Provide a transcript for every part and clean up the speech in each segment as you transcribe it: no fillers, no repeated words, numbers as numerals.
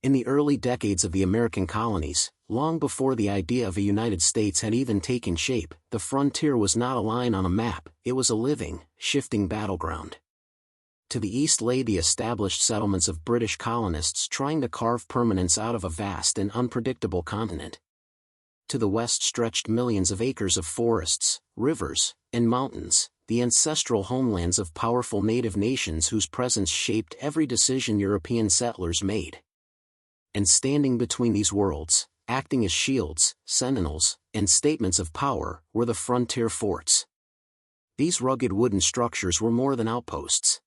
In the early decades of the American colonies, long before the idea of a United States had even taken shape, the frontier was not a line on a map, it was a living, shifting battleground. To the east lay the established settlements of British colonists trying to carve permanence out of a vast and unpredictable continent. To the west stretched millions of acres of forests, rivers, and mountains, the ancestral homelands of powerful native nations whose presence shaped every decision European settlers made. And standing between these worlds, acting as shields, sentinels, and statements of power, were the frontier forts. These rugged wooden structures were more than outposts.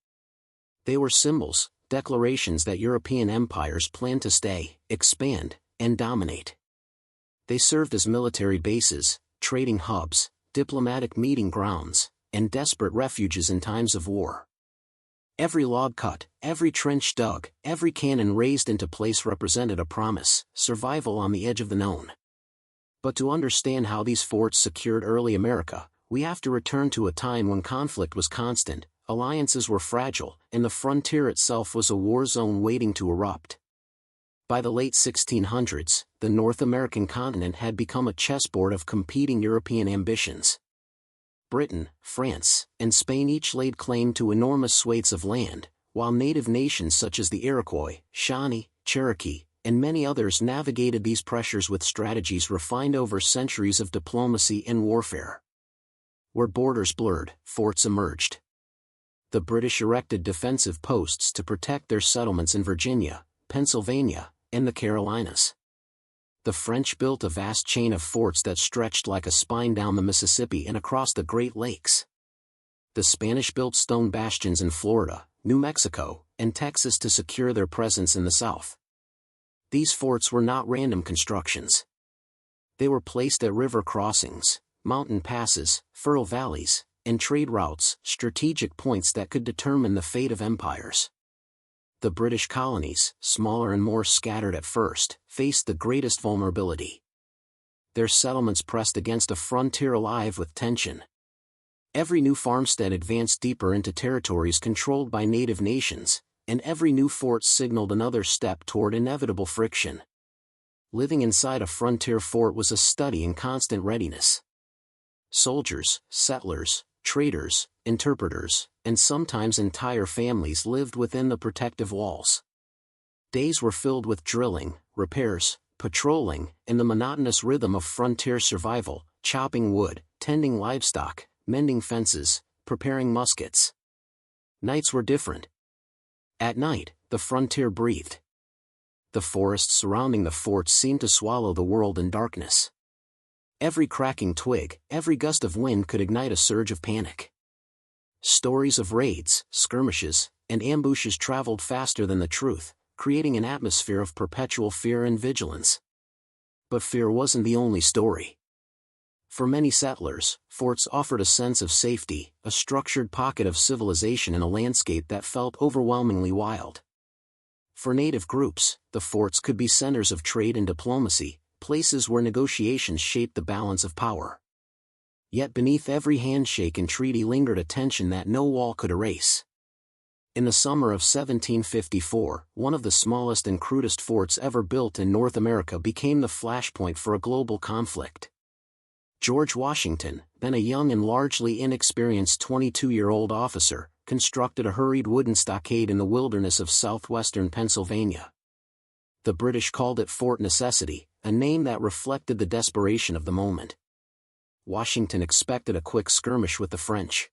They were symbols, declarations that European empires planned to stay, expand, and dominate. They served as military bases, trading hubs, diplomatic meeting grounds, and desperate refuges in times of war. Every log cut, every trench dug, every cannon raised into place represented a promise, survival on the edge of the known. But to understand how these forts secured early America, we have to return to a time when conflict was constant, alliances were fragile, and the frontier itself was a war zone waiting to erupt. By the late 1600s, the North American continent had become a chessboard of competing European ambitions. Britain, France, and Spain each laid claim to enormous swathes of land, while native nations such as the Iroquois, Shawnee, Cherokee, and many others navigated these pressures with strategies refined over centuries of diplomacy and warfare. Where borders blurred, forts emerged. The British erected defensive posts to protect their settlements in Virginia, Pennsylvania, and the Carolinas. The French built a vast chain of forts that stretched like a spine down the Mississippi and across the Great Lakes. The Spanish built stone bastions in Florida, New Mexico, and Texas to secure their presence in the South. These forts were not random constructions. They were placed at river crossings, mountain passes, fertile valleys, and trade routes, strategic points that could determine the fate of empires. The British colonies, smaller and more scattered at first, faced the greatest vulnerability. Their settlements pressed against a frontier alive with tension. Every new farmstead advanced deeper into territories controlled by native nations, and every new fort signaled another step toward inevitable friction. Living inside a frontier fort was a study in constant readiness. Soldiers, settlers, traders, interpreters, and sometimes entire families lived within the protective walls. Days were filled with drilling, repairs, patrolling, and the monotonous rhythm of frontier survival, chopping wood, tending livestock, mending fences, preparing muskets. Nights were different. At night, the frontier breathed. The forests surrounding the forts seemed to swallow the world in darkness. Every cracking twig, every gust of wind could ignite a surge of panic. Stories of raids, skirmishes, and ambushes traveled faster than the truth, creating an atmosphere of perpetual fear and vigilance. But fear wasn't the only story. For many settlers, forts offered a sense of safety, a structured pocket of civilization in a landscape that felt overwhelmingly wild. For native groups, the forts could be centers of trade and diplomacy, places where negotiations shaped the balance of power. Yet beneath every handshake and treaty lingered a tension that no wall could erase. In the summer of 1754, one of the smallest and crudest forts ever built in North America became the flashpoint for a global conflict. George Washington, then a young and largely inexperienced 22-year-old officer, constructed a hurried wooden stockade in the wilderness of southwestern Pennsylvania. The British called it Fort Necessity, a name that reflected the desperation of the moment. Washington expected a quick skirmish with the French.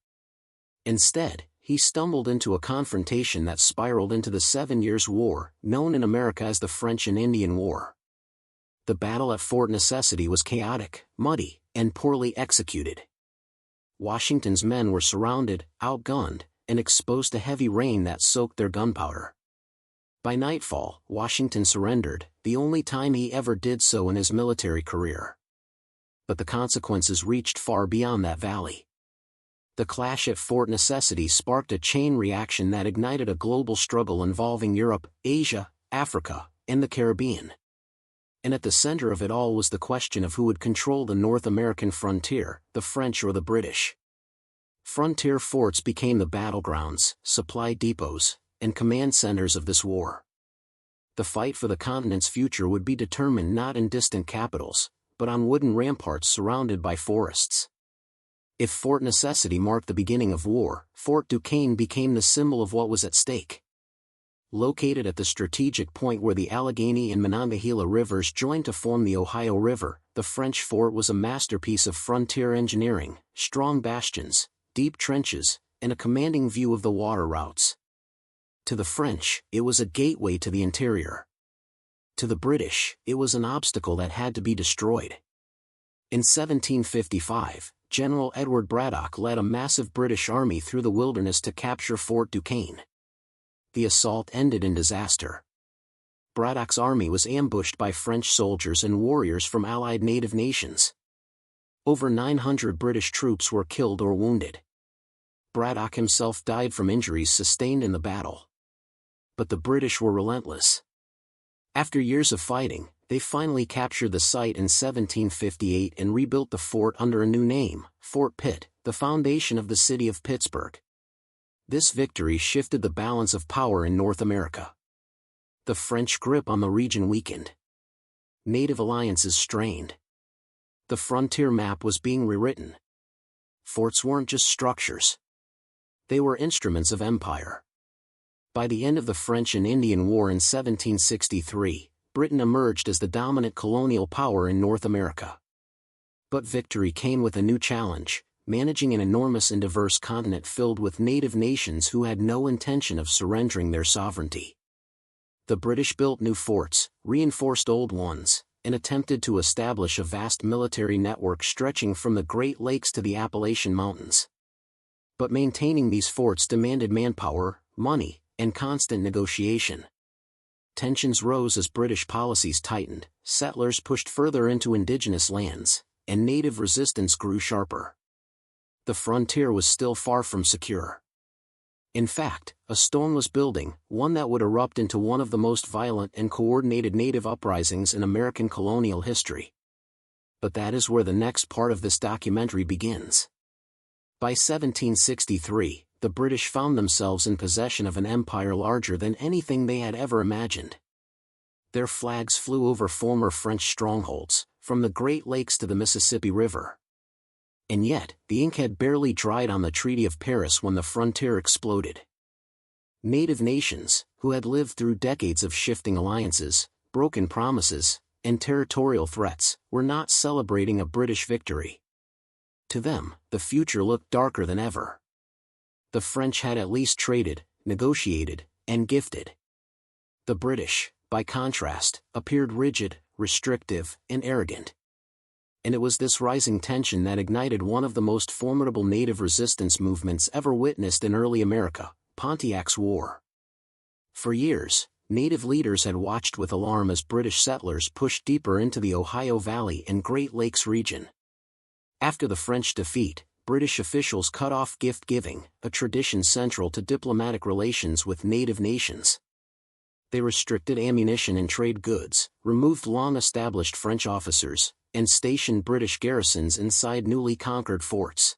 Instead, he stumbled into a confrontation that spiraled into the 7 Years' War, known in America as the French and Indian War. The battle at Fort Necessity was chaotic, muddy, and poorly executed. Washington's men were surrounded, outgunned, and exposed to heavy rain that soaked their gunpowder. By nightfall, Washington surrendered, the only time he ever did so in his military career. But the consequences reached far beyond that valley. The clash at Fort Necessity sparked a chain reaction that ignited a global struggle involving Europe, Asia, Africa, and the Caribbean. And at the center of it all was the question of who would control the North American frontier, the French or the British. Frontier forts became the battlegrounds, supply depots, and command centers of this war. The fight for the continent's future would be determined not in distant capitals, but on wooden ramparts surrounded by forests. If Fort Necessity marked the beginning of war, Fort Duquesne became the symbol of what was at stake. Located at the strategic point where the Allegheny and Monongahela rivers joined to form the Ohio River, the French fort was a masterpiece of frontier engineering, strong bastions, deep trenches, and a commanding view of the water routes. To the French, it was a gateway to the interior. To the British, it was an obstacle that had to be destroyed. In 1755, General Edward Braddock led a massive British army through the wilderness to capture Fort Duquesne. The assault ended in disaster. Braddock's army was ambushed by French soldiers and warriors from allied native nations. Over 900 British troops were killed or wounded. Braddock himself died from injuries sustained in the battle. But the British were relentless. After years of fighting, they finally captured the site in 1758 and rebuilt the fort under a new name, Fort Pitt, the foundation of the city of Pittsburgh. This victory shifted the balance of power in North America. The French grip on the region weakened. Native alliances strained. The frontier map was being rewritten. Forts weren't just structures. They were instruments of empire. By the end of the French and Indian War in 1763, Britain emerged as the dominant colonial power in North America. But victory came with a new challenge, managing an enormous and diverse continent filled with native nations who had no intention of surrendering their sovereignty. The British built new forts, reinforced old ones, and attempted to establish a vast military network stretching from the Great Lakes to the Appalachian Mountains. But maintaining these forts demanded manpower, money, and constant negotiation. Tensions rose as British policies tightened, settlers pushed further into indigenous lands, and native resistance grew sharper. The frontier was still far from secure. In fact, a storm was building, one that would erupt into one of the most violent and coordinated native uprisings in American colonial history. But that is where the next part of this documentary begins. By 1763, the British found themselves in possession of an empire larger than anything they had ever imagined. Their flags flew over former French strongholds, from the Great Lakes to the Mississippi River. And yet, the ink had barely dried on the Treaty of Paris when the frontier exploded. Native nations, who had lived through decades of shifting alliances, broken promises, and territorial threats, were not celebrating a British victory. To them, the future looked darker than ever. The French had at least traded, negotiated, and gifted. The British, by contrast, appeared rigid, restrictive, and arrogant. And it was this rising tension that ignited one of the most formidable native resistance movements ever witnessed in early America, Pontiac's War. For years, native leaders had watched with alarm as British settlers pushed deeper into the Ohio Valley and Great Lakes region. After the French defeat, British officials cut off gift-giving, a tradition central to diplomatic relations with native nations. They restricted ammunition and trade goods, removed long-established French officers, and stationed British garrisons inside newly conquered forts.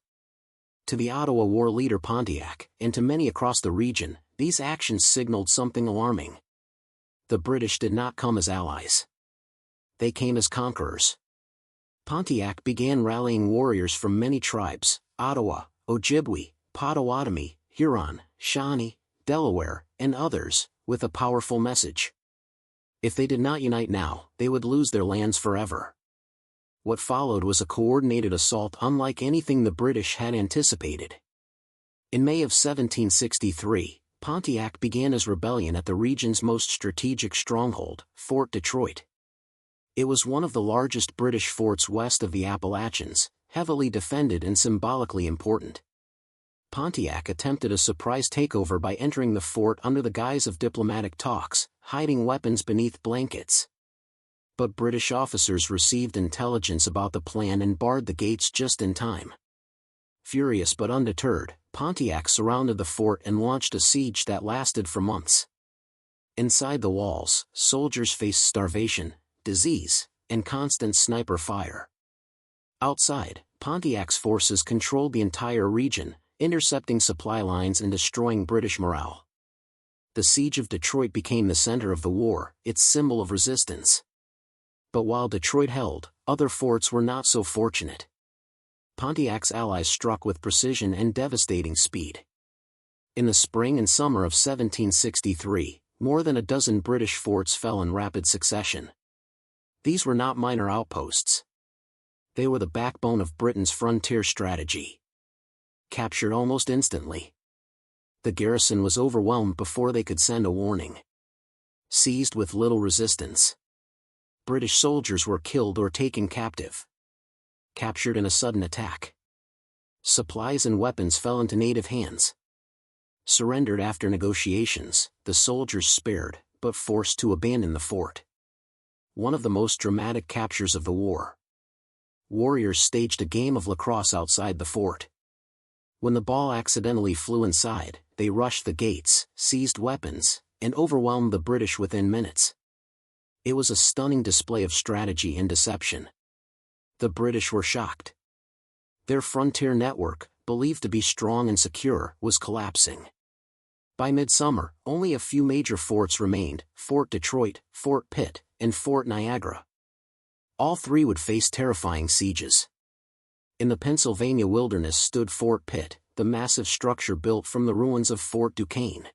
To the Ottawa war leader Pontiac, and to many across the region, these actions signaled something alarming. The British did not come as allies. They came as conquerors. Pontiac began rallying warriors from many tribes, Ottawa, Ojibwe, Potawatomi, Huron, Shawnee, Delaware, and others, with a powerful message. If they did not unite now, they would lose their lands forever. What followed was a coordinated assault unlike anything the British had anticipated. In May of 1763, Pontiac began his rebellion at the region's most strategic stronghold, Fort Detroit. It was one of the largest British forts west of the Appalachians, heavily defended and symbolically important. Pontiac attempted a surprise takeover by entering the fort under the guise of diplomatic talks, hiding weapons beneath blankets. But British officers received intelligence about the plan and barred the gates just in time. Furious but undeterred, Pontiac surrounded the fort and launched a siege that lasted for months. Inside the walls, soldiers faced starvation, disease, and constant sniper fire. Outside, Pontiac's forces controlled the entire region, intercepting supply lines and destroying British morale. The siege of Detroit became the center of the war, its symbol of resistance. But while Detroit held, other forts were not so fortunate. Pontiac's allies struck with precision and devastating speed. In the spring and summer of 1763, more than a dozen British forts fell in rapid succession. These were not minor outposts. They were the backbone of Britain's frontier strategy. Captured almost instantly, the garrison was overwhelmed before they could send a warning. Seized with little resistance, British soldiers were killed or taken captive. Captured in a sudden attack, supplies and weapons fell into native hands. Surrendered after negotiations, the soldiers spared, but forced to abandon the fort. One of the most dramatic captures of the war. Warriors staged a game of lacrosse outside the fort. When the ball accidentally flew inside, they rushed the gates, seized weapons, and overwhelmed the British within minutes. It was a stunning display of strategy and deception. The British were shocked. Their frontier network, believed to be strong and secure, was collapsing. By midsummer, only a few major forts remained: Fort Detroit, Fort Pitt, and Fort Niagara. All three would face terrifying sieges. In the Pennsylvania wilderness stood Fort Pitt, the massive structure built from the ruins of Fort Duquesne.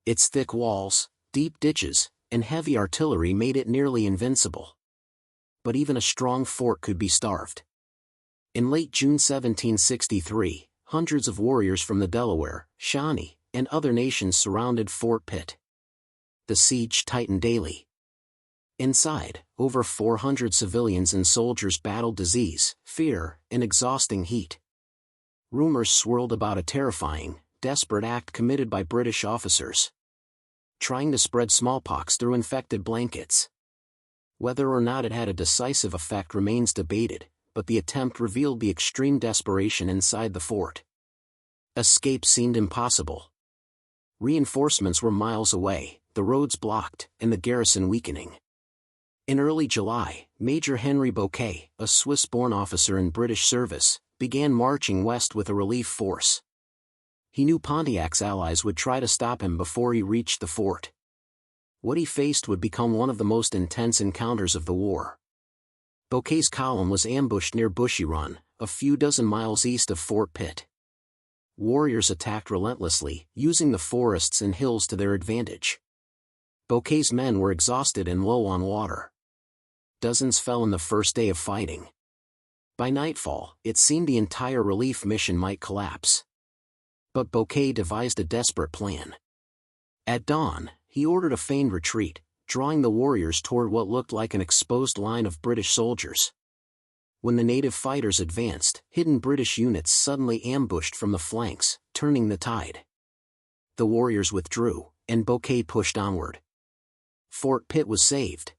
Its thick walls, deep ditches, and heavy artillery made it nearly invincible. But even a strong fort could be starved. In late June 1763, hundreds of warriors from the Delaware, Shawnee, and other nations surrounded Fort Pitt. The siege tightened daily. Inside, over 400 civilians and soldiers battled disease, fear, and exhausting heat. Rumors swirled about a terrifying, desperate act committed by British officers, trying to spread smallpox through infected blankets. Whether or not it had a decisive effect remains debated, but the attempt revealed the extreme desperation inside the fort. Escape seemed impossible. Reinforcements were miles away, the roads blocked, and the garrison weakening. In early July, Major Henry Bouquet, a Swiss-born officer in British service, began marching west with a relief force. He knew Pontiac's allies would try to stop him before he reached the fort. What he faced would become one of the most intense encounters of the war. Bouquet's column was ambushed near Bushy Run, a few dozen miles east of Fort Pitt. Warriors attacked relentlessly, using the forests and hills to their advantage. Bouquet's men were exhausted and low on water. Dozens fell in the first day of fighting. By nightfall, it seemed the entire relief mission might collapse. But Bouquet devised a desperate plan. At dawn, he ordered a feigned retreat, drawing the warriors toward what looked like an exposed line of British soldiers. When the native fighters advanced, hidden British units suddenly ambushed from the flanks, turning the tide. The warriors withdrew, and Bouquet pushed onward. Fort Pitt was saved.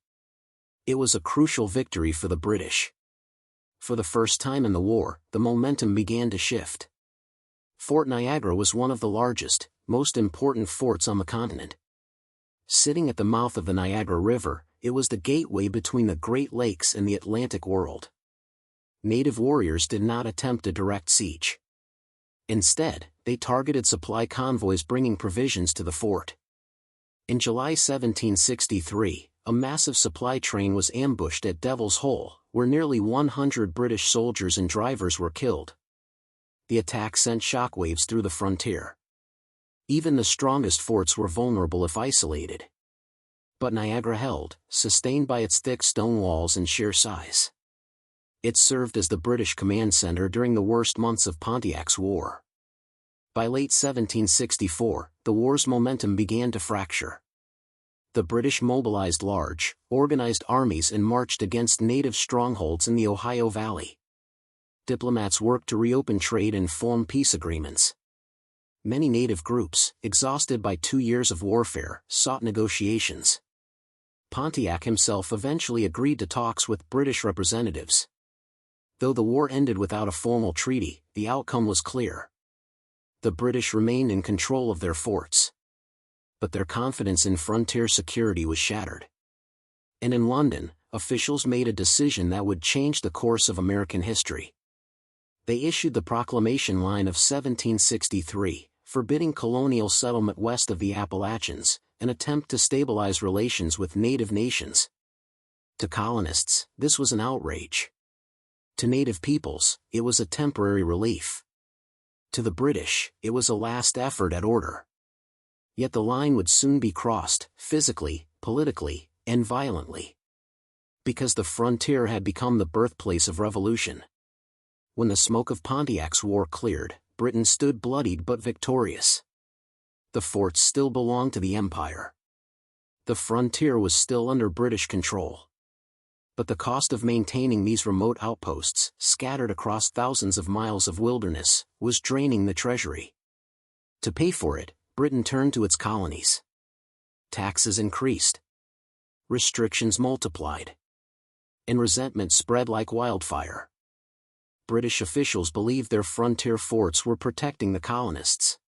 It was a crucial victory for the British. For the first time in the war, the momentum began to shift. Fort Niagara was one of the largest, most important forts on the continent. Sitting at the mouth of the Niagara River, it was the gateway between the Great Lakes and the Atlantic world. Native warriors did not attempt a direct siege. Instead, they targeted supply convoys bringing provisions to the fort. In July 1763, a massive supply train was ambushed at Devil's Hole, where nearly 100 British soldiers and drivers were killed. The attack sent shockwaves through the frontier. Even the strongest forts were vulnerable if isolated. But Niagara held, sustained by its thick stone walls and sheer size. It served as the British command center during the worst months of Pontiac's war. By late 1764, the war's momentum began to fracture. The British mobilized large, organized armies and marched against native strongholds in the Ohio Valley. Diplomats worked to reopen trade and form peace agreements. Many native groups, exhausted by 2 years of warfare, sought negotiations. Pontiac himself eventually agreed to talks with British representatives. Though the war ended without a formal treaty, the outcome was clear. The British remained in control of their forts. But their confidence in frontier security was shattered. And in London, officials made a decision that would change the course of American history. They issued the Proclamation Line of 1763, forbidding colonial settlement west of the Appalachians, an attempt to stabilize relations with native nations. To colonists, this was an outrage. To native peoples, it was a temporary relief. To the British, it was a last effort at order. Yet the line would soon be crossed, physically, politically, and violently. Because the frontier had become the birthplace of revolution. When the smoke of Pontiac's war cleared, Britain stood bloodied but victorious. The forts still belonged to the Empire. The frontier was still under British control. But the cost of maintaining these remote outposts, scattered across thousands of miles of wilderness, was draining the treasury. To pay for it, Britain turned to its colonies. Taxes increased. Restrictions multiplied. And resentment spread like wildfire. British officials believed their frontier forts were protecting the colonists.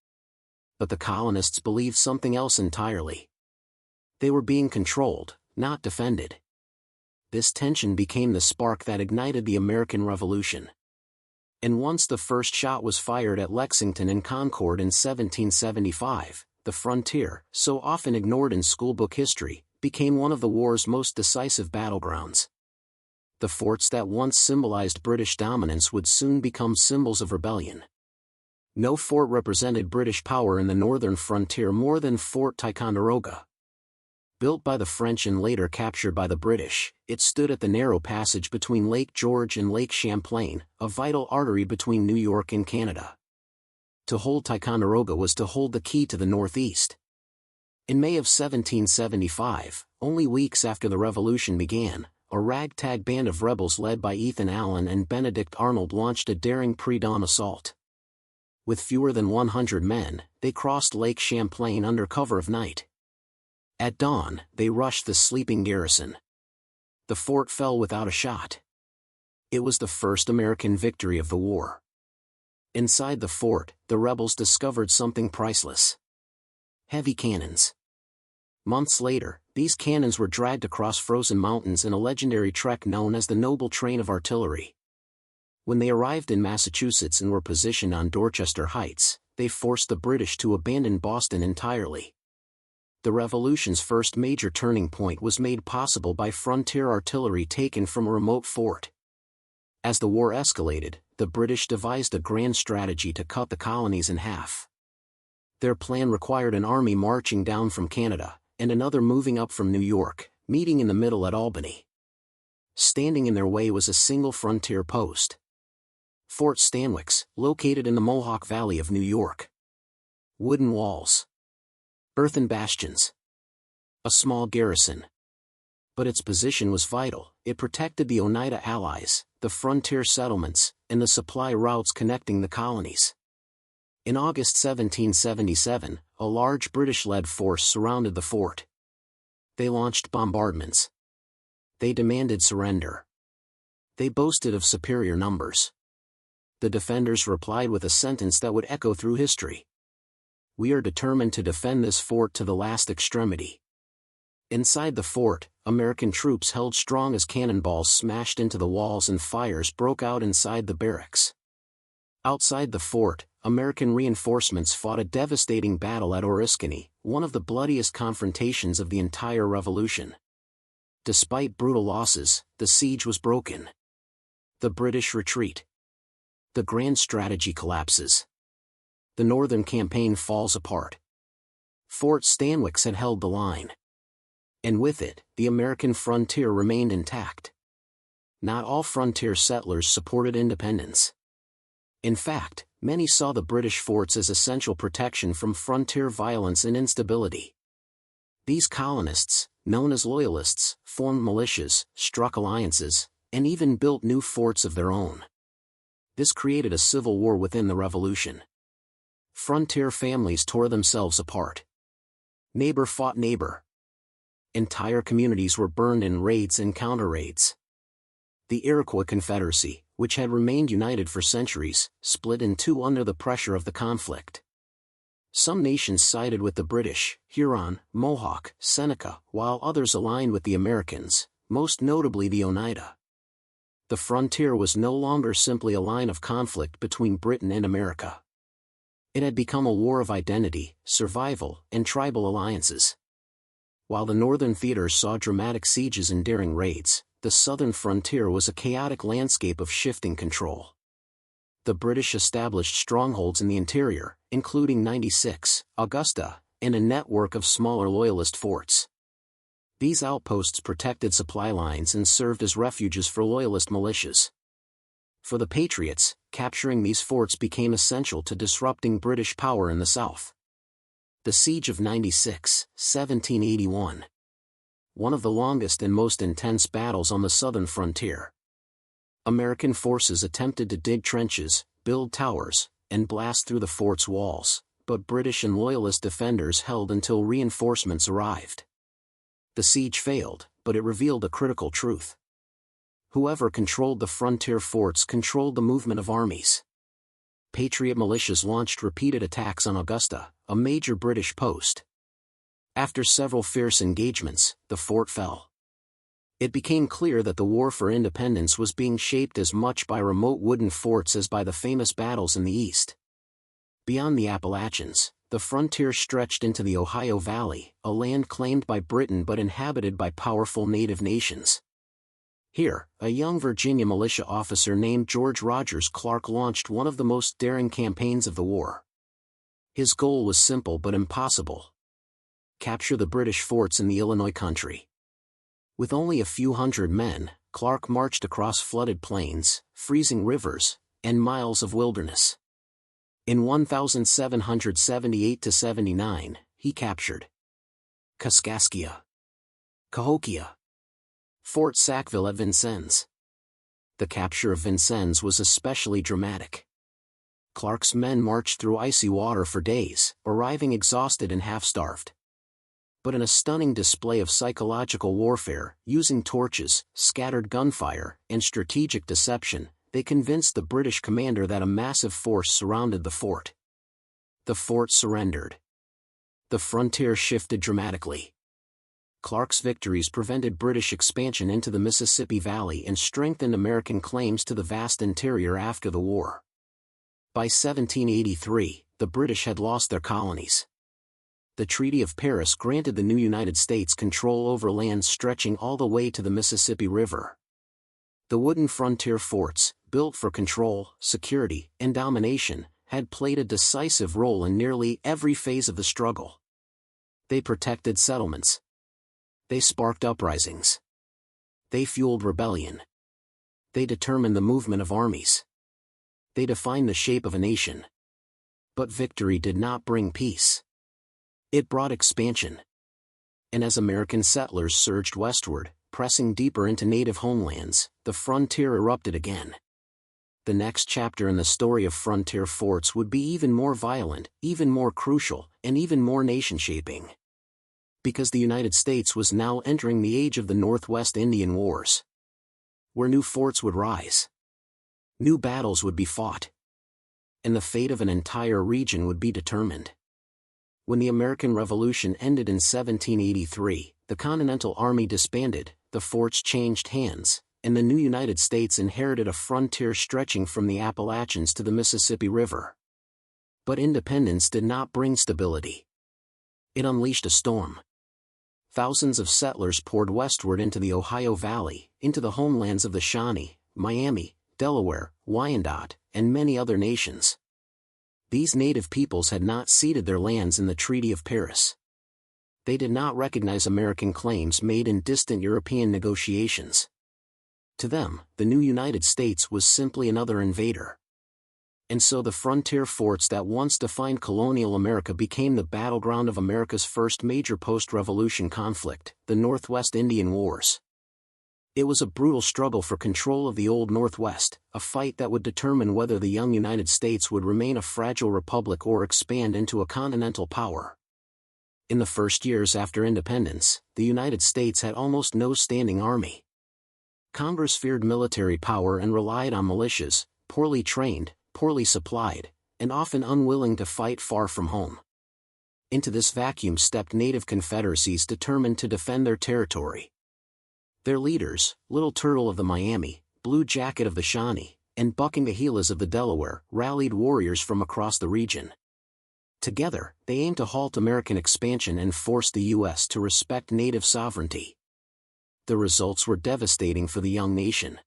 But the colonists believed something else entirely. They were being controlled, not defended. This tension became the spark that ignited the American Revolution. And once the first shot was fired at Lexington and Concord in 1775, the frontier, so often ignored in schoolbook history, became one of the war's most decisive battlegrounds. The forts that once symbolized British dominance would soon become symbols of rebellion. No fort represented British power in the northern frontier more than Fort Ticonderoga. Built by the French and later captured by the British, it stood at the narrow passage between Lake George and Lake Champlain, a vital artery between New York and Canada. To hold Ticonderoga was to hold the key to the Northeast. In May of 1775, only weeks after the Revolution began, a ragtag band of rebels led by Ethan Allen and Benedict Arnold launched a daring pre-dawn assault. With fewer than 100 men, they crossed Lake Champlain under cover of night. At dawn, they rushed the sleeping garrison. The fort fell without a shot. It was the first American victory of the war. Inside the fort, the rebels discovered something priceless. Heavy cannons. Months later, these cannons were dragged across frozen mountains in a legendary trek known as the Noble Train of Artillery. When they arrived in Massachusetts and were positioned on Dorchester Heights, they forced the British to abandon Boston entirely. The Revolution's first major turning point was made possible by frontier artillery taken from a remote fort. As the war escalated, the British devised a grand strategy to cut the colonies in half. Their plan required an army marching down from Canada, and another moving up from New York, meeting in the middle at Albany. Standing in their way was a single frontier post. Fort Stanwix, located in the Mohawk Valley of New York. Wooden walls. Earthen bastions. A small garrison. But its position was vital. It protected the Oneida allies, the frontier settlements, and the supply routes connecting the colonies. In August 1777, a large British-led force surrounded the fort. They launched bombardments. They demanded surrender. They boasted of superior numbers. The defenders replied with a sentence that would echo through history. "We are determined to defend this fort to the last extremity." Inside the fort, American troops held strong as cannonballs smashed into the walls and fires broke out inside the barracks. Outside the fort, American reinforcements fought a devastating battle at Oriskany, one of the bloodiest confrontations of the entire Revolution. Despite brutal losses, the siege was broken. The British retreat. The grand strategy collapses. The northern campaign falls apart. Fort Stanwix had held the line. And with it, the American frontier remained intact. Not all frontier settlers supported independence. In fact, many saw the British forts as essential protection from frontier violence and instability. These colonists, known as loyalists, formed militias, struck alliances, and even built new forts of their own. This created a civil war within the Revolution. Frontier families tore themselves apart. Neighbor fought neighbor. Entire communities were burned in raids and counter-raids. The Iroquois Confederacy, which had remained united for centuries, split in two under the pressure of the conflict. Some nations sided with the British, Huron, Mohawk, Seneca, while others aligned with the Americans, most notably the Oneida. The frontier was no longer simply a line of conflict between Britain and America. It had become a war of identity, survival, and tribal alliances. While the northern theaters saw dramatic sieges and daring raids, the southern frontier was a chaotic landscape of shifting control. The British established strongholds in the interior, including 96, Augusta, and a network of smaller loyalist forts. These outposts protected supply lines and served as refuges for loyalist militias. For the Patriots, capturing these forts became essential to disrupting British power in the South. The Siege of 96, 1781. One of the longest and most intense battles on the southern frontier. American forces attempted to dig trenches, build towers, and blast through the fort's walls, but British and Loyalist defenders held until reinforcements arrived. The siege failed, but it revealed a critical truth. Whoever controlled the frontier forts controlled the movement of armies. Patriot militias launched repeated attacks on Augusta, a major British post. After several fierce engagements, the fort fell. It became clear that the war for independence was being shaped as much by remote wooden forts as by the famous battles in the East. Beyond the Appalachians, the frontier stretched into the Ohio Valley, a land claimed by Britain but inhabited by powerful native nations. Here, a young Virginia militia officer named George Rogers Clark launched one of the most daring campaigns of the war. His goal was simple but impossible. Capture the British forts in the Illinois country. With only a few hundred men, Clark marched across flooded plains, freezing rivers, and miles of wilderness. In 1778–79, he captured Kaskaskia, Cahokia, Fort Sackville at Vincennes. The capture of Vincennes was especially dramatic. Clark's men marched through icy water for days, arriving exhausted and half-starved. But in a stunning display of psychological warfare, using torches, scattered gunfire, and strategic deception, they convinced the British commander that a massive force surrounded the fort. The fort surrendered. The frontier shifted dramatically. Clark's victories prevented British expansion into the Mississippi Valley and strengthened American claims to the vast interior after the war. By 1783, the British had lost their colonies. The Treaty of Paris granted the new United States control over lands stretching all the way to the Mississippi River. The wooden frontier forts, built for control, security, and domination, had played a decisive role in nearly every phase of the struggle. They protected settlements. They sparked uprisings. They fueled rebellion. They determined the movement of armies. They defined the shape of a nation. But victory did not bring peace. It brought expansion. And as American settlers surged westward, pressing deeper into native homelands, the frontier erupted again. The next chapter in the story of frontier forts would be even more violent, even more crucial, and even more nation-shaping. Because the United States was now entering the age of the Northwest Indian Wars, where new forts would rise. New battles would be fought. And the fate of an entire region would be determined. When the American Revolution ended in 1783, the Continental Army disbanded, the forts changed hands, and the new United States inherited a frontier stretching from the Appalachians to the Mississippi River. But independence did not bring stability. It unleashed a storm. Thousands of settlers poured westward into the Ohio Valley, into the homelands of the Shawnee, Miami, Delaware, Wyandot, and many other nations. These native peoples had not ceded their lands in the Treaty of Paris. They did not recognize American claims made in distant European negotiations. To them, the new United States was simply another invader. And so the frontier forts that once defined colonial America became the battleground of America's first major post-revolution conflict, the Northwest Indian Wars. It was a brutal struggle for control of the old Northwest, a fight that would determine whether the young United States would remain a fragile republic or expand into a continental power. In the first years after independence, the United States had almost no standing army. Congress feared military power and relied on militias, poorly trained, poorly supplied, and often unwilling to fight far from home. Into this vacuum stepped native confederacies determined to defend their territory. Their leaders, Little Turtle of the Miami, Blue Jacket of the Shawnee, and Bucking the Gilas of the Delaware, rallied warriors from across the region. Together, they aimed to halt American expansion and force the U.S. to respect native sovereignty. The results were devastating for the young nation.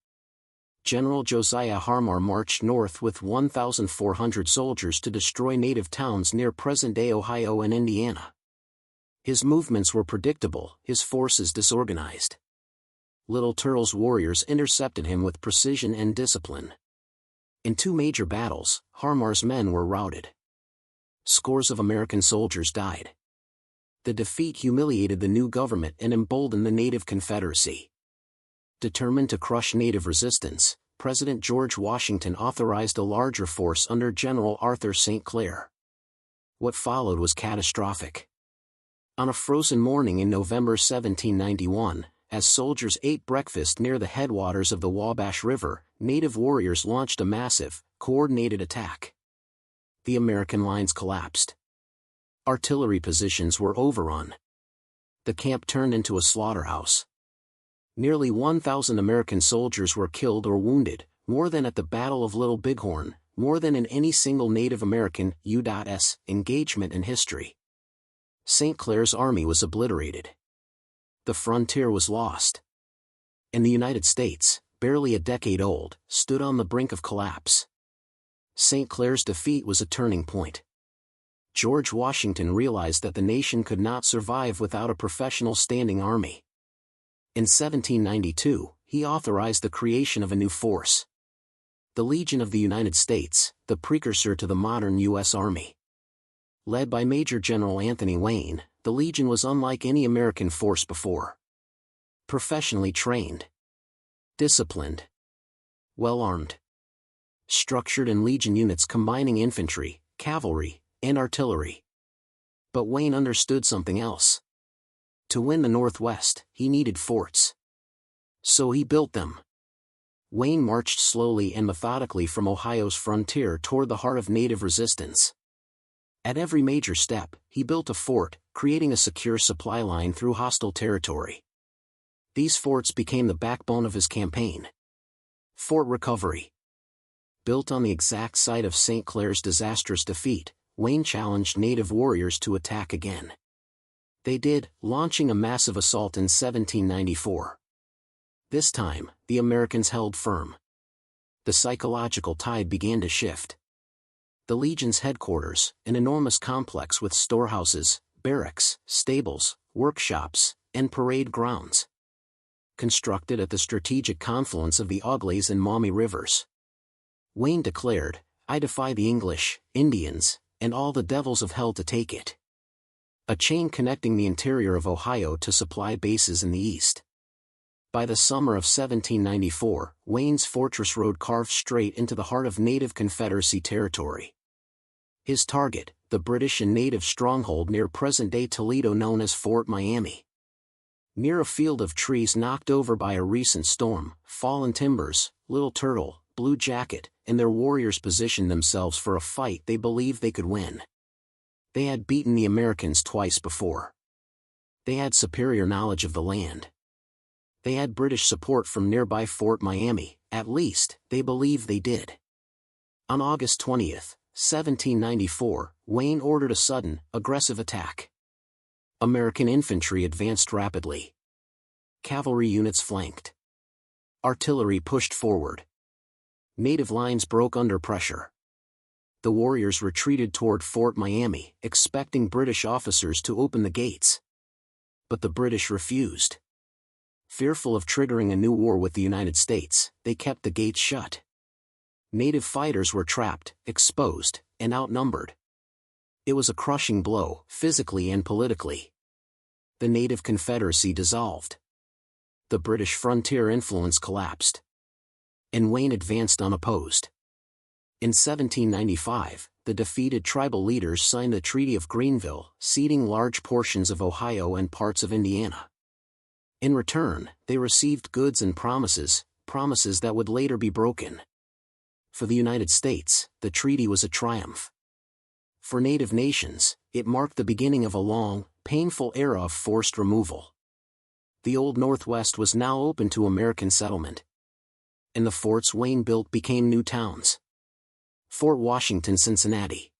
General Josiah Harmar marched north with 1,400 soldiers to destroy native towns near present-day Ohio and Indiana. His movements were predictable, his forces disorganized. Little Turtle's warriors intercepted him with precision and discipline. In 2 major battles, Harmar's men were routed. Scores of American soldiers died. The defeat humiliated the new government and emboldened the Native Confederacy. Determined to crush Native resistance, President George Washington authorized a larger force under General Arthur St. Clair. What followed was catastrophic. On a frozen morning in November 1791, as soldiers ate breakfast near the headwaters of the Wabash River, Native warriors launched a massive, coordinated attack. The American lines collapsed. Artillery positions were overrun. The camp turned into a slaughterhouse. Nearly 1,000 American soldiers were killed or wounded, more than at the Battle of Little Bighorn, more than in any single Native American U.S. engagement in history. St. Clair's army was obliterated. The frontier was lost. And the United States, barely a decade old, stood on the brink of collapse. St. Clair's defeat was a turning point. George Washington realized that the nation could not survive without a professional standing army. In 1792, he authorized the creation of a new force. The Legion of the United States, the precursor to the modern U.S. Army. Led by Major General Anthony Wayne, the Legion was unlike any American force before. Professionally trained. Disciplined. Well-armed. Structured in Legion units combining infantry, cavalry, and artillery. But Wayne understood something else. To win the Northwest, he needed forts. So he built them. Wayne marched slowly and methodically from Ohio's frontier toward the heart of Native resistance. At every major step, he built a fort, creating a secure supply line through hostile territory. These forts became the backbone of his campaign. Fort Recovery. Built on the exact site of St. Clair's disastrous defeat, Wayne challenged Native warriors to attack again. They did, launching a massive assault in 1794. This time, the Americans held firm. The psychological tide began to shift. The Legion's headquarters, an enormous complex with storehouses, barracks, stables, workshops, and parade grounds. Constructed at the strategic confluence of the Auglaize and Maumee rivers. Wayne declared, "I defy the English, Indians, and all the devils of hell to take it." A chain connecting the interior of Ohio to supply bases in the east. By the summer of 1794, Wayne's fortress rode carved straight into the heart of Native Confederacy territory. His target, the British and Native stronghold near present-day Toledo known as Fort Miami. Near a field of trees knocked over by a recent storm, fallen timbers, Little Turtle, Blue Jacket, and their warriors positioned themselves for a fight they believed they could win. They had beaten the Americans twice before. They had superior knowledge of the land. They had British support from nearby Fort Miami, at least, they believed they did. On August 20, 1794, Wayne ordered a sudden, aggressive attack. American infantry advanced rapidly. Cavalry units flanked. Artillery pushed forward. Native lines broke under pressure. The warriors retreated toward Fort Miami, expecting British officers to open the gates. But the British refused. Fearful of triggering a new war with the United States, they kept the gates shut. Native fighters were trapped, exposed, and outnumbered. It was a crushing blow, physically and politically. The Native Confederacy dissolved. The British frontier influence collapsed. And Wayne advanced unopposed. In 1795, the defeated tribal leaders signed the Treaty of Greenville, ceding large portions of Ohio and parts of Indiana. In return, they received goods and promises that would later be broken. For the United States, the treaty was a triumph. For Native nations, it marked the beginning of a long, painful era of forced removal. The Old Northwest was now open to American settlement. And the forts Wayne built became new towns. Fort Washington, Cincinnati.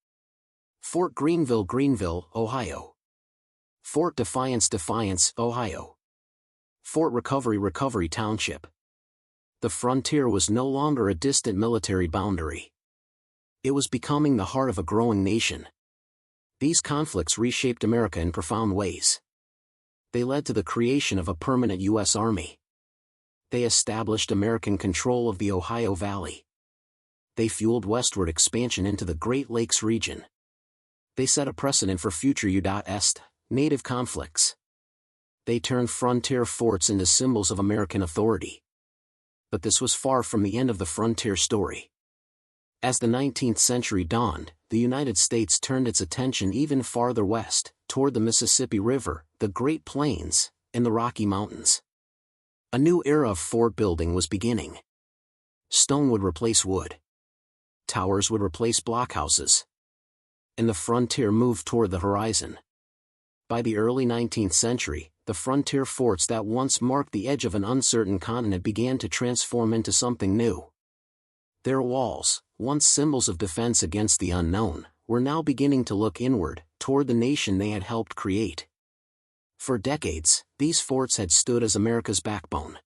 Fort Greenville, Greenville, Ohio. Fort Defiance, Defiance, Ohio. Fort Recovery, Recovery Township. The frontier was no longer a distant military boundary. It was becoming the heart of a growing nation. These conflicts reshaped America in profound ways. They led to the creation of a permanent U.S. Army. They established American control of the Ohio Valley. They fueled westward expansion into the Great Lakes region. They set a precedent for future U.S. native conflicts. They turned frontier forts into symbols of American authority. But this was far from the end of the frontier story. As the 19th century dawned, the United States turned its attention even farther west, toward the Mississippi River, the Great Plains, and the Rocky Mountains. A new era of fort building was beginning. Stone would replace wood. Towers would replace blockhouses. And the frontier moved toward the horizon. By the early 19th century, the frontier forts that once marked the edge of an uncertain continent began to transform into something new. Their walls, once symbols of defense against the unknown, were now beginning to look inward, toward the nation they had helped create. For decades, these forts had stood as America's backbone.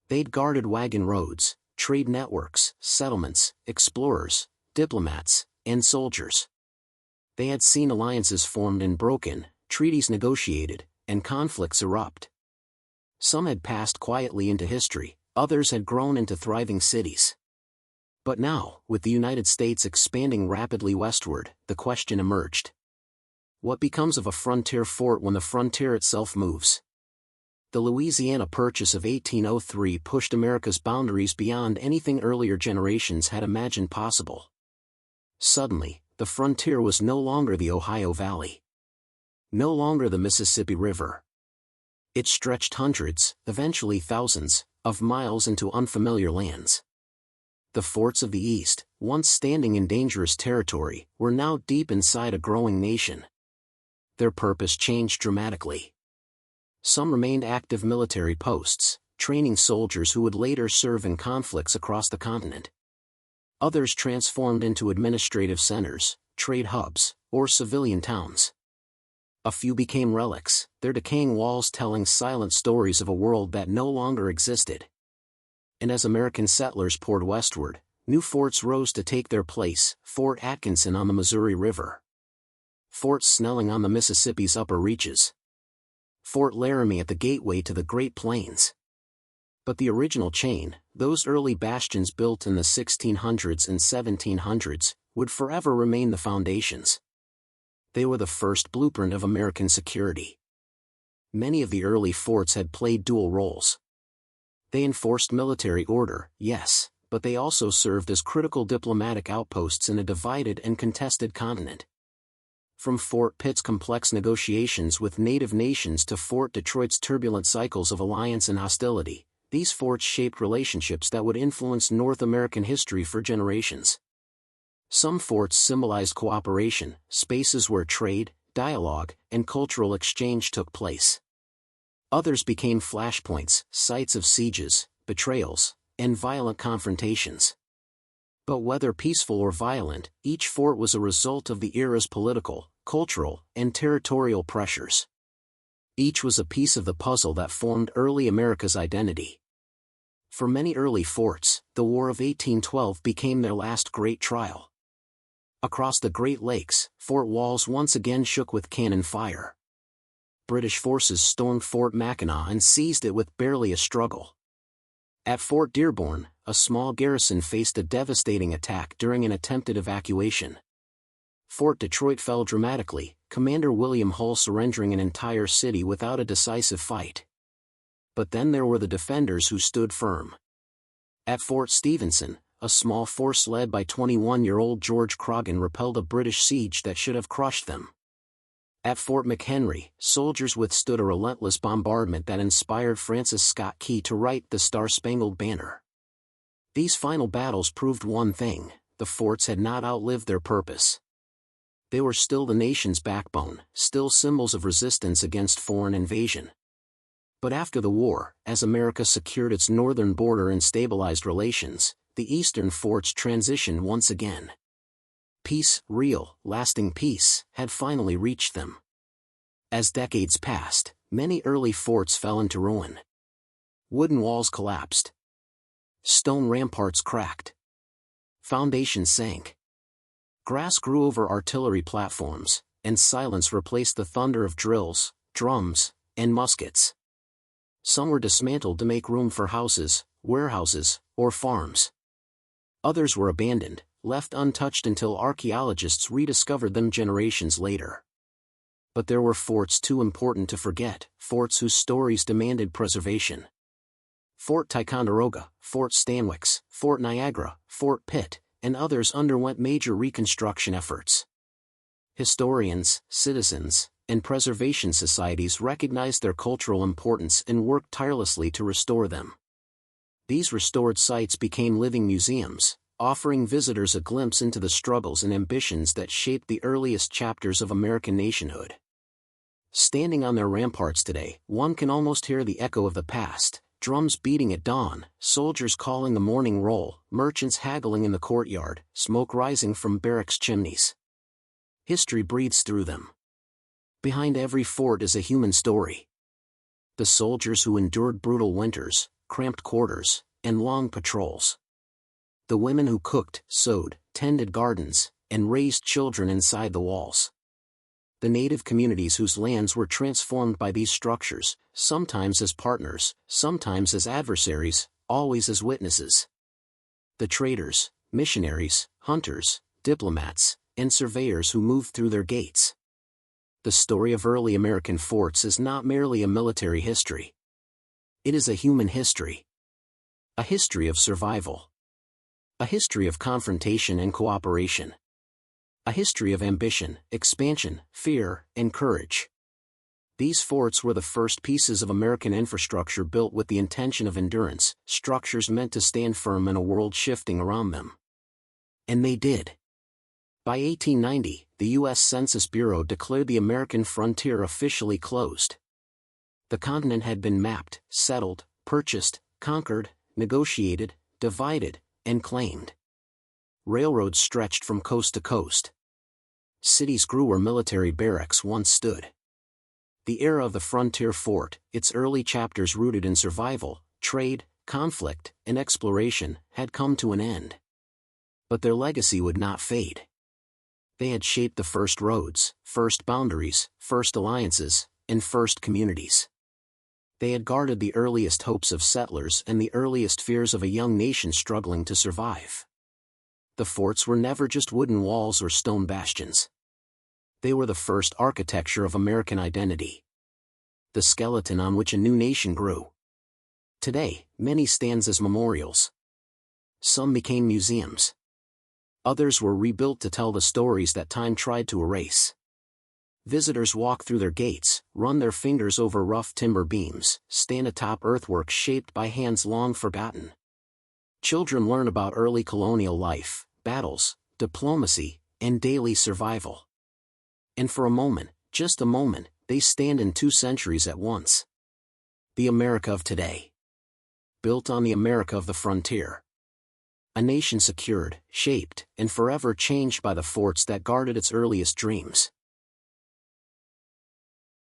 They'd guarded wagon roads, trade networks, settlements, explorers, diplomats, and soldiers. They had seen alliances formed and broken, treaties negotiated, and conflicts erupt. Some had passed quietly into history, others had grown into thriving cities. But now, with the United States expanding rapidly westward, the question emerged. What becomes of a frontier fort when the frontier itself moves? The Louisiana Purchase of 1803 pushed America's boundaries beyond anything earlier generations had imagined possible. Suddenly, the frontier was no longer the Ohio Valley. No longer the Mississippi River. It stretched hundreds, eventually thousands, of miles into unfamiliar lands. The forts of the East, once standing in dangerous territory, were now deep inside a growing nation. Their purpose changed dramatically. Some remained active military posts, training soldiers who would later serve in conflicts across the continent. Others transformed into administrative centers, trade hubs, or civilian towns. A few became relics, their decaying walls telling silent stories of a world that no longer existed. And as American settlers poured westward, new forts rose to take their place: Fort Atkinson on the Missouri River, Fort Snelling on the Mississippi's upper reaches, Fort Laramie at the gateway to the Great Plains. But the original chain, those early bastions built in the 1600s and 1700s, would forever remain the foundations. They were the first blueprint of American security. Many of the early forts had played dual roles. They enforced military order, yes, but they also served as critical diplomatic outposts in a divided and contested continent. From Fort Pitt's complex negotiations with native nations to Fort Detroit's turbulent cycles of alliance and hostility, these forts shaped relationships that would influence North American history for generations. Some forts symbolized cooperation, spaces where trade, dialogue, and cultural exchange took place. Others became flashpoints, sites of sieges, betrayals, and violent confrontations. But whether peaceful or violent, each fort was a result of the era's political, cultural, and territorial pressures. Each was a piece of the puzzle that formed early America's identity. For many early forts, the War of 1812 became their last great trial. Across the Great Lakes, fort walls once again shook with cannon fire. British forces stormed Fort Mackinac and seized it with barely a struggle. At Fort Dearborn, a small garrison faced a devastating attack during an attempted evacuation. Fort Detroit fell dramatically, Commander William Hull surrendering an entire city without a decisive fight. But then there were the defenders who stood firm. At Fort Stephenson, a small force led by 21-year-old George Croghan repelled a British siege that should have crushed them. At Fort McHenry, soldiers withstood a relentless bombardment that inspired Francis Scott Key to write The Star-Spangled Banner. These final battles proved one thing: the forts had not outlived their purpose. They were still the nation's backbone, still symbols of resistance against foreign invasion. But after the war, as America secured its northern border and stabilized relations, the eastern forts transitioned once again. Peace, real, lasting peace, had finally reached them. As decades passed, many early forts fell into ruin. Wooden walls collapsed. Stone ramparts cracked. Foundations sank. Grass grew over artillery platforms, and silence replaced the thunder of drills, drums, and muskets. Some were dismantled to make room for houses, warehouses, or farms. Others were abandoned, left untouched until archaeologists rediscovered them generations later. But there were forts too important to forget, forts whose stories demanded preservation. Fort Ticonderoga, Fort Stanwix, Fort Niagara, Fort Pitt, and others underwent major reconstruction efforts. Historians, citizens, and preservation societies recognized their cultural importance and worked tirelessly to restore them. These restored sites became living museums, offering visitors a glimpse into the struggles and ambitions that shaped the earliest chapters of American nationhood. Standing on their ramparts today, one can almost hear the echo of the past, drums beating at dawn, soldiers calling the morning roll, merchants haggling in the courtyard, smoke rising from barracks chimneys. History breathes through them. Behind every fort is a human story. The soldiers who endured brutal winters, cramped quarters, and long patrols. The women who cooked, sewed, tended gardens, and raised children inside the walls. The native communities whose lands were transformed by these structures, sometimes as partners, sometimes as adversaries, always as witnesses. The traders, missionaries, hunters, diplomats, and surveyors who moved through their gates. The story of early American forts is not merely a military history. It is a human history. A history of survival. A history of confrontation and cooperation. A history of ambition, expansion, fear, and courage. These forts were the first pieces of American infrastructure built with the intention of endurance, structures meant to stand firm in a world shifting around them. And they did. By 1890, the U.S. Census Bureau declared the American frontier officially closed. The continent had been mapped, settled, purchased, conquered, negotiated, divided, and claimed. Railroads stretched from coast to coast. Cities grew where military barracks once stood. The era of the frontier fort, its early chapters rooted in survival, trade, conflict, and exploration, had come to an end. But their legacy would not fade. They had shaped the first roads, first boundaries, first alliances, and first communities. They had guarded the earliest hopes of settlers and the earliest fears of a young nation struggling to survive. The forts were never just wooden walls or stone bastions. They were the first architecture of American identity. The skeleton on which a new nation grew. Today, many stand as memorials. Some became museums. Others were rebuilt to tell the stories that time tried to erase. Visitors walk through their gates, run their fingers over rough timber beams, stand atop earthwork shaped by hands long forgotten. Children learn about early colonial life, battles, diplomacy, and daily survival. And for a moment, just a moment, they stand in 2 centuries at once. The America of today. Built on the America of the frontier. A nation secured, shaped, and forever changed by the forts that guarded its earliest dreams.